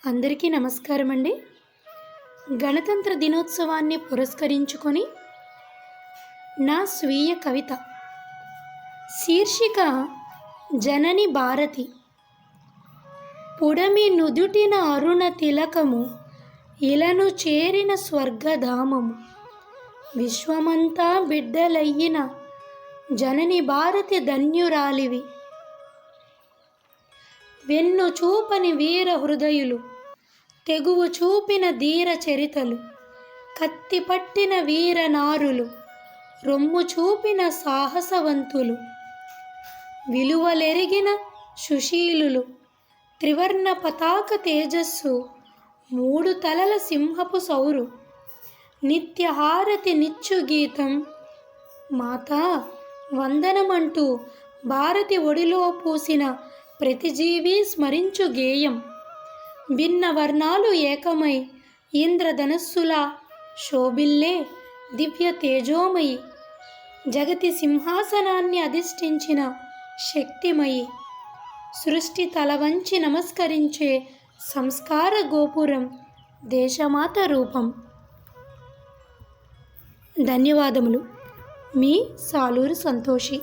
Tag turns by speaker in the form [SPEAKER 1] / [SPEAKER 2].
[SPEAKER 1] అందరికీ నమస్కారం అండి. గణతంత్ర దినోత్సవాన్ని పురస్కరించుకొని నా స్వీయ కవిత శీర్షిక జనని భారతి. పుడమి నుదుటిన అరుణ తిలకము, ఇలను చేరిన స్వర్గధామము. విశ్వమంతా బిడ్డలయ్యిన జనని భారతి ధన్యురాలివి. వెన్ను చూపని వీర హృదయులు, తెగువు చూపిన ధీర చరితలు, కత్తి పట్టిన వీరనారులు, రొమ్ము చూపిన సాహసవంతులు, విలువలెరిగిన సుశీలులు, త్రివర్ణ పతాక తేజస్సు, మూడు తలల సింహపు సౌరు, నిత్యహారతి నిచ్చు గీతం. మాతా వందనమంటూ భారతి ఒడిలో పూసిన ప్రతి జీవి స్మరించు గేయం. భిన్న వర్ణాలు ఏకమై ఇంద్రధనస్సులా శోభిల్లే దివ్య తేజోమయి, జగతి సింహాసనాన్ని అధిష్ఠించిన శక్తిమయి, సృష్టి తలవంచి నమస్కరించే సంస్కార గోపురం దేశమాత రూపం. ధన్యవాదములు. మీ సాలూరు సంతోషి.